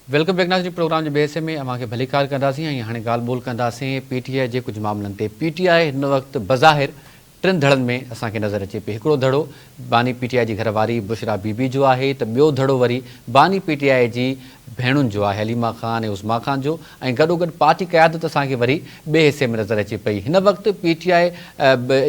Welcome back नाज़रीन programme जे ॿिए हिसे में अव्हांखे भली कार कंदासीं ऐं हाणे ॻाल्हि ॿोल कंदासीं पीटीआई जे कुझु मामलनि ते। पीटीआई हिन वक़्तु बज़ाहिर टिनि धड़नि में असांखे नज़र अचे पई। हिकिड़ो धड़ो बानी पीटीआई जी घरवारी बुशरा बीबी जो आहे त ॿियो धड़ो वरी बानी पीटीआई जी भेणुनि जो आहे, हलीमा ख़ान ऐं उस्मा ख़ान जो, ऐं गॾोगॾु पार्टी क़यादत असांखे वरी ॿिए हिसे में नज़र अचे पई। हिन वक़्तु पीटीआई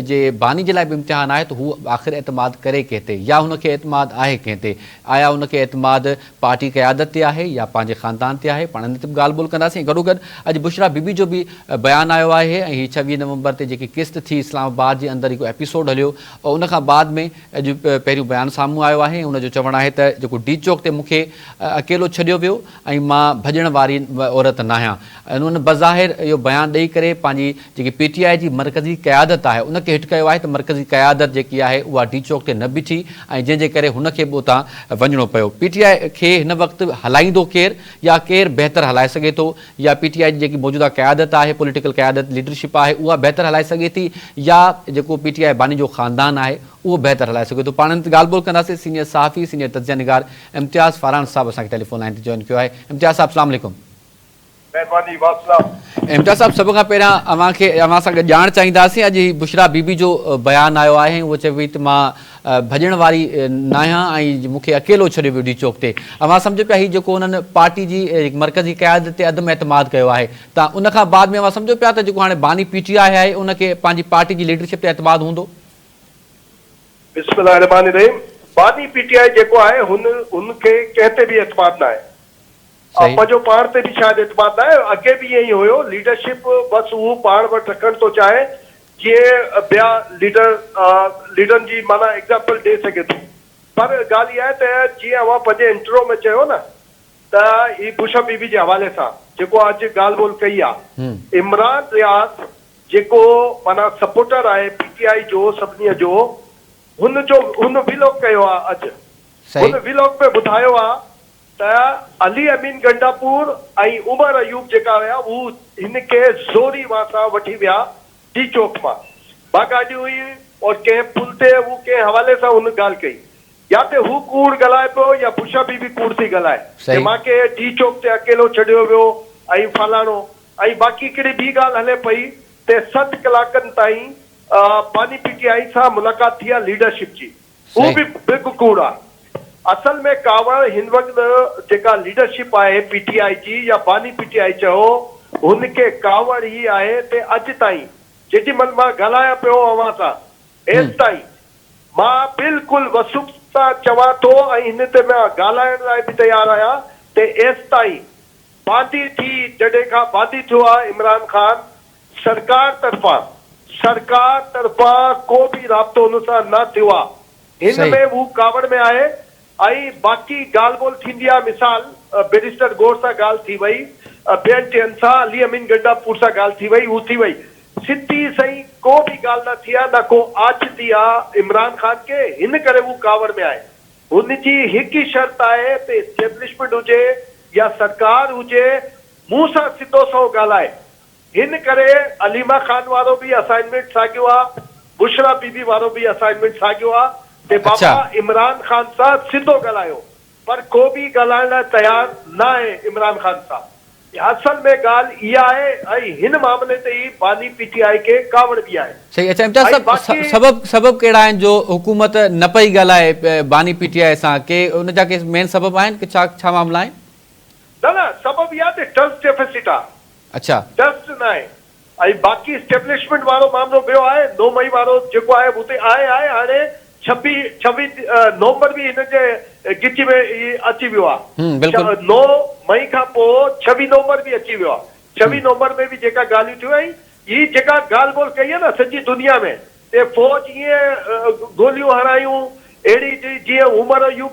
जे बानी जे लाइ बि इम्तिहान आहे त हू आख़िर एतमाद करे कंहिं ते, या हुनखे एतमाद आहे कंहिं ते, आया हुनखे एतमाद पार्टी क़यादत ते आहे या पंहिंजे ख़ानदान ते आहे। पाण हिन ते बि ॻाल्हि ॿोल कंदासीं। गॾोगॾु अॼु बुशरा बीबी जो बि बयानु आयो आहे ऐं हीअ 26 नवंबर ते जेकी किस्त थी इस्लामाबाद जे अंदरि हिकु एपिसोड हलियो और उनखां बाद में अॼु पहिरियों बयानु साम्हूं आयो आहे। हुनजो चवणु आहे त जेको डी चौक ते मूंखे अकेलो छॾियो वियो ऐं मां भॼण वारी औरत न आहियां। उन्हनि बज़ाहिर इहो बयानु ॾेई करे पंहिंजी जेकी पीटीआई जी मरकज़ी क़यादत आहे उनखे हिट कयो आहे त मरकज़ी क़यादत जेकी आहे उहा डी चौक ते न बीठी ऐं जंहिंजे करे हुनखे बि उतां वञिणो पियो। पीटीआई खे हिन वक़्तु हलाईंदो केरु या केरु बहितर हलाए सघे थो, या पीटीआई जी जेकी मौजूदा क़यादत आहे, पॉलिटिकल क़यादत लीडरशिप आहे, उहा बहितर हलाए सघे थी या जेको पीटीआई बानी जो ख़ानदान आहे उहो बहितर हलाए सघे थो। पाण ते ॻाल्हि ॿोल कंदासीं। सीनियर सहाफ़ी, सीनियर तजिया निगार इम्तियाज़ फारान साहब असांखे टेलीफोन लाइन ते जॉइन कयो आहे। इम्तियाज़ साहब अस्सलाम वालेकुम। इम्तियाज़ साहब, सभ खां पहिरियां अव्हां सां गॾु ॼाणणु चाहींदासीं अॼु ही बुशरा बीबी जो बयानु आयो आहे। उहो चए पई त मां भॼण वारी न आहियां ऐं मूंखे अकेलो छॾियो वियो डी चौक ते। अव्हां सम्झो पिया हीउ जेको हुननि पार्टी जी मरकज़ी क़यादत ते अदम एतमाद कयो आहे, त उनखां बाद में अव्हां सम्झो पिया त जेको हाणे बानी पीटीआई आहे उनखे पंहिंजी पार्टी जी लीडरशिप ते एतमाद हूंदो? बिस्मिल्लाहिर्रहमानिर्रहीम। बानी पीटीआई जेको आहे हुनखे कंहिं ते बि एतमाद न आहे, पंहिंजो पाण ते बि शायदि एतमाद न आहे। अॻे बि ईअं ई हुयो, लीडरशिप बसि उहो पाण वटि रखणु थो चाहे जीअं ॿिया लीडरनि जी माना एग्ज़ाम्पल ॾेई सघे थो। पर ॻाल्हि इहा आहे त जीअं अव्हां पंहिंजे इंट्रो में चयो न त ही बुशरा बीबी जे हवाले सां जेको अॼु ॻाल्हि ॿोल कई आहे, इमरान रियाज़ जेको माना सपोर्टर आहे पीटीआई जो सभिनी जो, हुन विलॉग कयो आहे अॼु। हुन विलॉग में ॿुधायो आहे त अली अमीन गंडापुर ऐं उमर अयूब जेका हुया हू हिनखे ज़ोरी सां वठी विया डी चौक मां गाॾी हुई और कंहिं पुल ते हू कंहिं हवाले सां हुन ॻाल्हि कई। या त हू कूड़ ॻाल्हाए पियो या बुशरा बीबी कूड़ थी ॻाल्हाए, मूंखे डी चौक ते अकेलो छॾियो वियो ऐं फलाणो। ऐं बाक़ी हिकिड़ी ॿी ॻाल्हि हले पई त 7 कलाकनि ताईं बानी पीटीआई सां मुलाक़ात थी आहे लीडरशिप जी, उहो बि बिल्कुलु कूड़ आहे। असल में कावड़ हिन वक़्तु जेका लीडरशिप आहे पीटीआई जी या बानी पीटीआई चयो, हुनखे कावड़ ही आहे त अॼु ताईं जेॾी महिल मां ॻाल्हायां पियो अव्हां सां हेसि ताईं मां बिल्कुलु वसूख सां चवां थो ऐं हिन ते मां ॻाल्हाइण लाइ बि तयारु आहियां त हेसि ताईं बांदी थी जॾहिं खां बांदी थियो आहे इमरान ख़ान, सरकार तरफ़ां को बि राब्तो हुन सां न थियो आहे। हिन में हू कावड़ में आहे। ऐं बाक़ी ॻाल्हि ॿोल थींदी आहे, मिसाल बैरिस्टर गौर सां ॻाल्हि थी वई, ॿियनि टियनि सां अली अमीन गंडापुर सां ॻाल्हि थी वई, हू थी वई। सिधी सही को बि ॻाल्हि न थी आहे, न को आच थी आहे इमरान ख़ान खे, हिन करे हू कावड़ में आहे। हुनजी हिकु ई शर्त आहे त एस्टेब्लिशमेंट हुजे या सरकार हुजे मूं सां सिधो सो ॻाल्हाए। हिन करे अलीमा ख़ान वारो बि असाइनमेंट साॻियो आहे, बुशरा बीबी वारो बि असाइनमेंट साॻियो आहे ते बाबा इमरान ख़ान सां सिधो ॻाल्हायो, पर को बि ॻाल्हाइण लाइ तयारु न आहे इमरान ख़ान सां। असल में ॻाल्हि इहा आहे ऐं हिन मामले ते ई बानी पीटीआई खे कावड़ बि आहे। सही। अच्छा इम्तियाज़, सबब कहिड़ा आहिनि जो हुकूमत न पई ॻाल्हाए बानी पीटीआई सां? के उनजा के मेन सबब आहिनि कि छा मामला आहिनि? न सबब इहा त ट्रस्ट डेफिसिट आहे। अच्छा, ट्रस्ट न आहे। ऐं बाक़ी एस्टेब्लिशमेंट वारो मामलो ॿियो आहे। 9 मई वारो जेको आहे हुते आहे हाणे 26 नवंबर बि हिनजे गिची में अची वियो आहे। 9 मई खां पोइ 26 नवंबर बि अची वियो आहे। 26 नवंबर में बि जेका ॻाल्हियूं थियूं ऐं हीअ जेका ॻाल्हि ॿोल कई आहे न सॼी दुनिया में ते फ़ौज ईअं गोलियूं हणायूं अहिड़ी जीअं उमर अयूब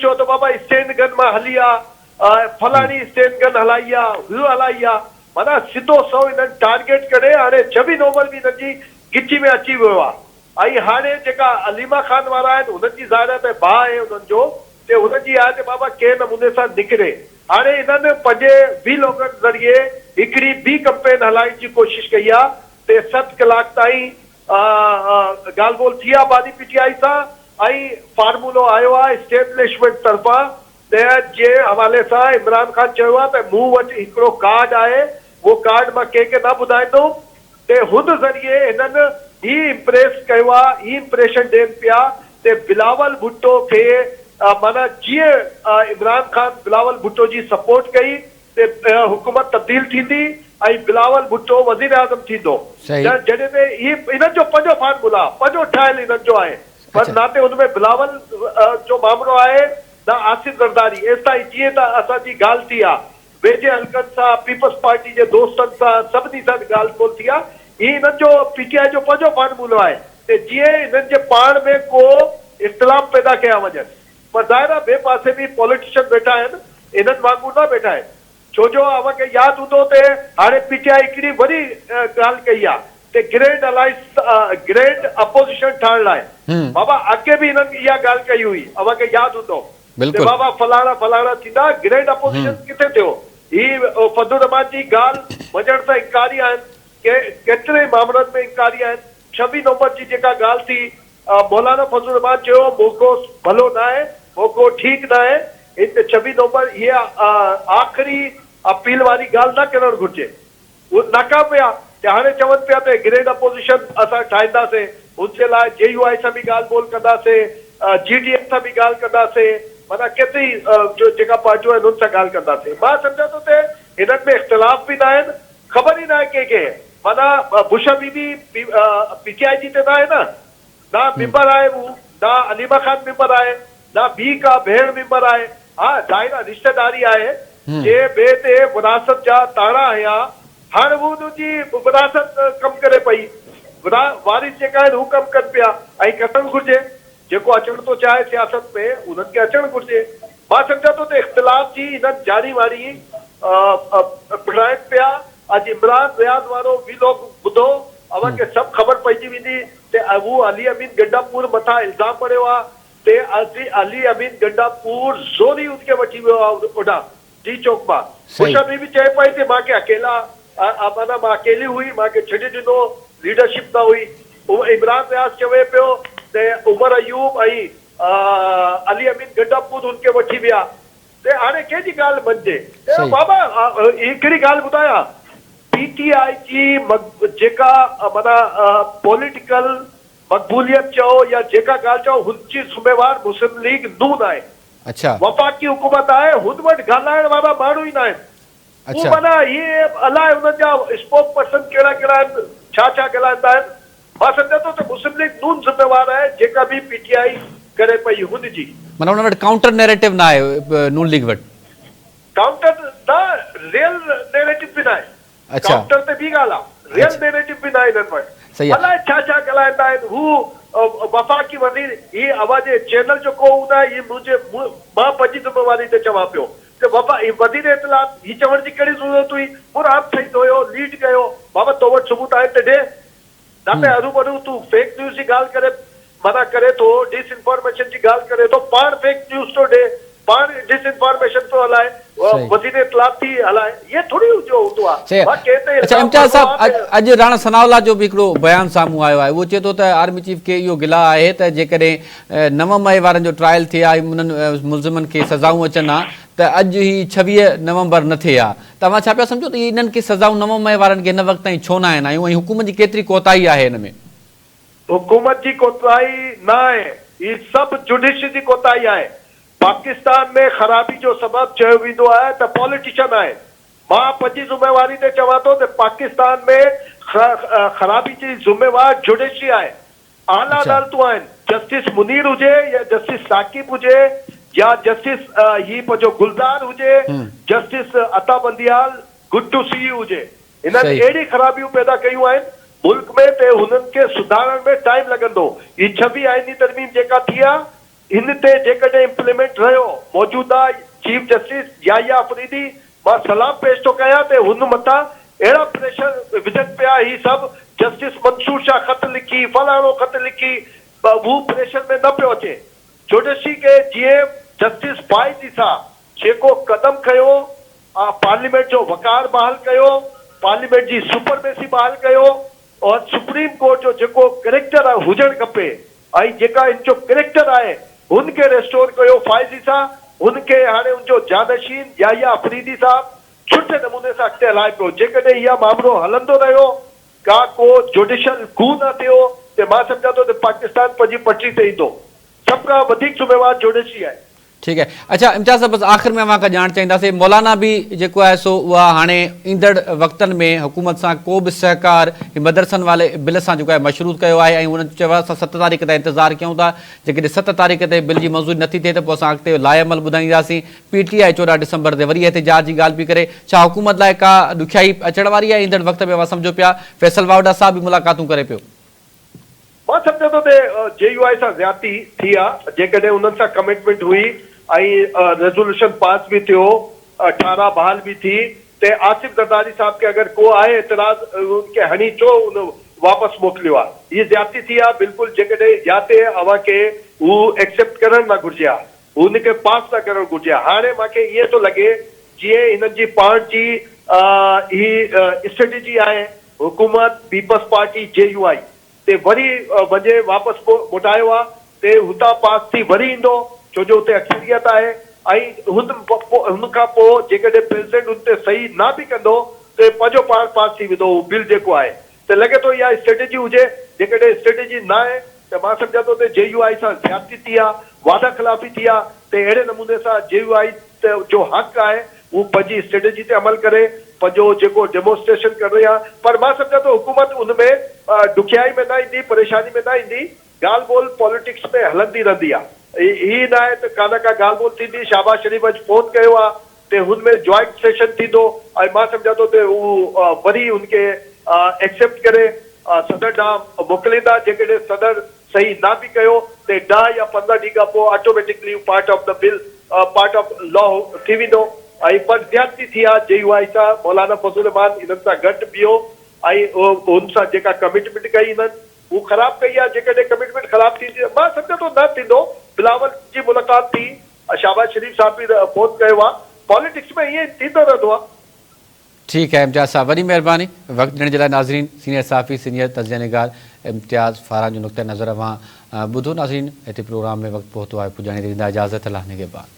चयो त बाबा स्टैंड गन मां हली आहे, फलाणी स्टैंड गन हलाई आहे, हीअ हलाई आहे, माना सिधो सो हिननि टारगेट करे हाणे 26 नवंबर बि हिनजी गिची में अची वियो आहे। ऐं हाणे जेका अलीमा ख़ान वारा आहिनि हुननि जी ज़ाहिर में भाउ आहे हुननि जो, ते हुनजी आहे त बाबा कंहिं नमूने सां निकिरे। हाणे हिननि पंहिंजे वीलॉगनि ज़रिए हिकिड़ी ॿी कंपेन हलाइण जी कोशिशि कई आहे ते 7 कलाक ताईं ॻाल्हि ॿोल थी आहे बानी पीटीआई सां ऐं फार्मूलो आयो आहे एस्टेब्लिशमेंट तरफ़ां ते जे हवाले सां इमरान ख़ान चयो आहे त मूं वटि हिकिड़ो कार्ड आहे, वो कार्ड मां कंहिंखे न ॿुधाईंदुमि, ते हुन ज़रिए हिननि ही इम्प्रेस कयो आहे, ही इम्प्रेशन ॾियनि पिया ते बिलावल भुट्टो खे माना जीअं इमरान ख़ान बिलावल भुट्टो जी सपोर्ट कई ते हुकूमत तब्दील थींदी ऐं बिलावल भुट्टो वज़ीर आज़म थींदो। जॾहिं ते इन्हनि जो पंजो फार्मूला पंजो ठहियल इन्हनि जो आहे, पर ना ते हुनमें बिलावल जो मामिलो आहे न आसिफ ज़रदारी। एसि ताईं जीअं त असांजी ॻाल्हि थी आहे वेझे हल्कनि सां, पीपल्स पार्टी जे दोस्तनि सां, सभिनी सां ॻाल्हि ॿोल थी आहे, ही हिननि जो पीटीआई जो पंजो फार्मूलो आहे ते जीअं हिननि जे पाण में को इख़्तिलाफ़ पैदा कया वञनि। पर ज़ाहिर आहे ॿिए पासे बि पॉलिटिशियन वेठा आहिनि, इन्हनि वांगुरु न वेठा आहिनि। छो जो अव्हांखे यादि हूंदो ते हाणे पीटीआई हिकिड़ी वॾी ॻाल्हि कई आहे ते ग्रेट अपोज़िशन ठहण लाइ। बाबा अॻे बि हिननि इहा ॻाल्हि कई हुई, अव्हांखे यादि हूंदो ते बाबा फलाणा फलाणा थींदा, ग्रेट अपोज़िशन किथे थियो? ही फज़लुर रहमान जी ॻाल्हि वञण सां इनकारी आहिनि, केतिरे मामलनि में इनकारी आहिनि। 26 नवंबर जी जेका ॻाल्हि थी, मौलाना फज़लुर रहमान चयो मौक़ो भलो न आहे, मौक़ो ठीकु न आहे, 26 नवंबर इहा आख़िरी अपील वारी ॻाल्हि न करणु घुरिजे, उहो नाकाम विया। हाणे चवनि पिया त ग्रेट अपोज़िशन असां ठाहींदासीं, हुनजे लाइ JUI सां बि ॻाल्हि ॿोल कंदासीं, GDF सां बि ॻाल्हि कंदासीं, माना केतिरी जेका पार्टियूं आहिनि हुन सां ॻाल्हि कंदासीं। मां सम्झां थो त हिननि में इख़्तिलाफ़ बि न आहिनि, ख़बर ई न आहे कंहिंखे। माना बुश बीबी PTI जी त न आहे न मेंबर आहे, हू न अलीमा ख़ान मेंबर आहे, न ॿी का भेण मेंबर आहे। हा ज़ाहिर रिश्तेदारी आहे, जे ॿिए ते विरासत जा तारा हुया, हाणे हू हुनजी विरासत कमु करे पई, वारिस जेका आहिनि हू कमु कनि पिया ऐं कटणु घुरिजे। जेको अचणु थो चाहे सियासत में उन्हनि खे अचणु घुरिजे। मां सम्झां थो त इख़्तिलाफ़ जी हिननि जारी वारी पिड़ाइनि पिया। अॼु इमरान रियाज़ वारो वीलॉग ॿुधो, अव्हांखे सभु ख़बर पइजी वेंदी ते हू अली अमीन गंडापुर मथां इल्ज़ाम पड़ियो आहे ते अली अमीन गंडापुर ज़ोरी हुनखे वठी वियो आहे ओॾां टी चौक मां। बुश बीबी चए पई ते मांखे अकेला माना मां अकेली हुई, मांखे छॾे ॾिनो, लीडरशिप न हुई। इमरान रियाज़ चवे पियो ते उमर अयूब ऐं अली अमीन गंडापुर हुनखे वठी विया ते हाणे कंहिंजी ॻाल्हि मञिजे? बाबा हिकिड़ी ॻाल्हि ॿुधायां, PTI जी जेका माना पॉलिटिकल मक़बूलियत चओ या जेका ॻाल्हि चओ, हुनजी ज़िम्मेवार मुस्लिम लीग नून आहे। अच्छा, वफ़ाक़ी हुकूमत आहे, हुन वटि ॻाल्हाइण वारा माण्हू ई न आहिनि। हू माना इहे अलाए हुननि जा स्पोक पर्सन कहिड़ा कहिड़ा आहिनि, छा छा ॻाल्हाईंदा आहिनि। मां सम्झां थो त मुस्लिम लीग नून ज़िम्मेवार आहे जेका बि PTI करे पई हुनजी। माना हुन वटि काउंटर नैरेटिव न आहे, नून लीग वटि काउंटर न, रियल नैरेटिव बि न आहे। अच्छा, काउंटर ते ॿी ॻाल्हि आहे, रियल नैरेटिव बि न आहे हिननि वटि। अलाए छा छा ॻाल्हाईंदा आहिनि। हू वफ़ाक़ी वज़ीर, ही आवाज़ चैनल जो को हूंदा आहे, मां पंहिंजी ज़िम्मेवारी ते चवां पियो त वज़ीर इत्तलात ही चवण जी कहिड़ी ज़रूरत हुई? क़ुरान ठहींदो हुयो, लीड कयो। बाबा तो वटि सबूत आहे त ॾे, न त हरू भरू तूं फेक न्यूज़ जी ॻाल्हि करे मना करे थो, डिसइंफॉर्मेशन जी ॻाल्हि करे थो, पाण फेक न्यूज़ थो ॾे, पाण डिसइंफॉर्मेशन थो हलाए, वज़ीर इत्तलात थी हलाए, ये थोड़ी जो हूंदो आहे। अच्छा इम्तियाज़ साहब, अॼु राणा सनावला जो बि हिकिड़ो बयानु साम्हूं आयो आहे। उहो चए थो त आर्मी चीफ खे इहो गिला आहे त जेकॾहिं 9 मई वारनि जो ट्रायल थिए आहे, उन्हनि मुलज़िमनि खे सज़ाऊं अचनि हा त अॼु ही 26 नवंबर न थिए हा, तव्हां छा पिया सम्झो त इन्हनि खे सज़ाऊं 9 मई वारनि खे हिन वक़्त ताईं छो न आहिनि ऐं हुकूमत जी केतिरी कोताही आहे हिन में? हुकूमत जी कोताही न आहे, ही सभु जुडिशरी जी कोताही आहे। पाकिस्तान में ख़राबी जो सबब चयो वेंदो आहे त पॉलिटिशियन आहे। मां पंहिंजी ज़िम्मेवारी ते चवां थो त पाकिस्तान में ख़राबी जी ज़िम्मेवार जुडिशरी आहे। आला अदालतूं आहिनि, जस्टिस मुनीर हुजे या जस्टिस साकिब हुजे या जस्टिस ही पंहिंजो गुलज़ार हुजे, justice Ata Bandial, good to see you हुजे। हिननि अहिड़ी ख़राबियूं पैदा कयूं आहिनि मुल्क में ते हुननि खे सुधारण में टाइम लॻंदो। ही 26 आइनी तरमीम जेका थी आहे, हिन ते जेकॾहिं इम्प्लीमेंट रहियो, मौजूदा चीफ जस्टिस याहिया अफरीदी, मां सलाम पेश थो कयां ते हुन मथां अहिड़ा प्रेशर विझनि पिया। ही सभु जस्टिस मंसूर शाह ख़त लिखी, फलाणो ख़त लिखी, हू प्रेशर में न पियो अचे। जुडिशरी खे जीअं जस्टिस फाइज़ी सां जेको क़दम खयो, पार्लियामेंट जो वकार बहाल कयो, पार्लियामेंट जी सुपरमेसी बहाल कयो और सुप्रीम कोर्ट जो जेको कैरेक्टर हुजणु खपे ऐं जेका इन जो कैरेक्टर आहे हुनखे रेस्टोर कयो फाइज़ी सां, उनके हाणे उनजो जानशीन याहिया अफरीदी साहब सुठे नमूने सां अॻिते हलाए पियो। जेकॾहिं इहा मामिलो हलंदो रहियो, का को जुडिशियल कू न थियो त मां सम्झां थो त पाकिस्तान पंहिंजी पटरी ते ईंदो। सभ खां वधीक ज़िम्मेवार जुडिशी आहे। ठीक है। अच्छा इम्तियाज़ साहब, बस आख़िर में अवां खां ॼाण चाहींदासीं, मौलाना भी जेको आहे सो उहा हाणे ईंदड़ वक़्तनि में हुकूमत सां को बि सहकार मदरसनि वाले बिल सां जेको आहे मशरूत कयो आहे ऐं उन्हनि चयो आहे असां 7 तारीख़ ताईं इंतज़ारु कयूं था। जेकॾहिं 7 तारीख़ ते बिल जी मंज़ूरी नथी थिए त पोइ असां अॻिते लाइअमल ॿुधाईंदासीं। PTI 14 डिसंबर ते वरी एहतिजाज जी ॻाल्हि पई करे। छा हुकूमत लाइ का ॾुखियाई अचण वारी आहे ईंदड़ वक़्त में? अवां सम्झो पिया फैसल वावड़ा साहब भी मुलाक़ातूं करे पियो। मां सम्झां थो त JUI सां ज़्यादती थी आहे। जेकॾहिं उन्हनि सां कमिटमेंट हुई ऐं रेज़ोल्यूशन पास भी थियो, 18 बहाल भी थी, ते आसिफ ज़रदारी साहब के अगर को आहे एतराज़ उनके हणी चो उन वापस मोकिलियो आहे। ये ज़्यादती थी आहे बिल्कुलु। जेकॾहिं या ते अव्हां खे हू एक्सेप्ट करणु न घुरिजे आहे, उनखे पास न करणु घुरिजे आहे। हाणे मूंखे ईअं थो लॻे जीअं हिननि जी पाण जी ही स्ट्रेटेजी आहे, हुकूमत पीपल्स पार्टी JUI ते वरी वञे वापसि मोटायो आहे ते हुतां पास थी वरी ईंदो, छो जो हुते अक्सरियत आहे। ऐं हुन खां पोइ जेकॾहिं प्रेसिडेंट हुन ते सही न बि कंदो त पंहिंजो पाण पास थी वेंदो बिल जेको आहे। त लॻे थो इहा स्ट्रेटेजी हुजे। जेकॾहिं स्ट्रेटेजी न आहे त मां सम्झां थो त JUI सां ज़्यादती थी आहे, वादा ख़िलाफ़ी थी आहे। त अहिड़े नमूने सां JUI जो हक़ आहे उहो पंहिंजी स्ट्रेटेजी ते अमल करे, पंहिंजो जेको डेमोन्स्ट्रेशन कर रही आहे। पर मां सम्झां थो हुकूमत उनमें ॾुखियाई में न ईंदी, परेशानी में न ईंदी। ॻाल्हि ॿोल पॉलिटिक्स में हलंदी रहंदी आहे। ही न आहे त का ॻाल्हि ॿोल थींदी। शहबाज शरीफ़ अॼु फोन कयो आहे ते हुनमें जॉइंट सेशन थींदो ऐं मां सम्झां थो त उहो वरी उनखे एक्सेप्ट करे सदर ॾांहुं मोकिलींदा। जेकॾहिं सदर सही न बि कयो त 10 या 15 ॾींहं खां पोइ automatically part of the bill, part of law थी वेंदो। ऐं पर ज़्यादती थी आहे JUI सां। मौलाना फज़ल रहमान इन्हनि सां गॾु बीहो ऐं हुन सां जेका कमिटमेंट कई इन्हनि वो ख़राब कई आहे। जेकॾहिं कमिटमेंट ख़राब थींदी मां सम्झां थो न थींदो। बिलावल जी मुलाक़ात थी, शहबाज शरीफ़ साहब बि फोन कयो आहे। पॉलिटिक्स में ईअं थींदो रहंदो आहे। ठीक है इम्तियाज़ साहब, वॾी महिरबानी वक़्त ॾियण जे लाइ। नाज़रीन, सीनियर सहाफ़ी, सीनियर तज़िया निगार इम्तियाज़ फारान जो नुक़्ते नज़र अवां ॿुधो। नाज़रीन, हिते प्रोग्राम में वक़्तु पहुतो आहे, पुॼाणे ॾींदा इजाज़त। अल्लाह ने के बाद।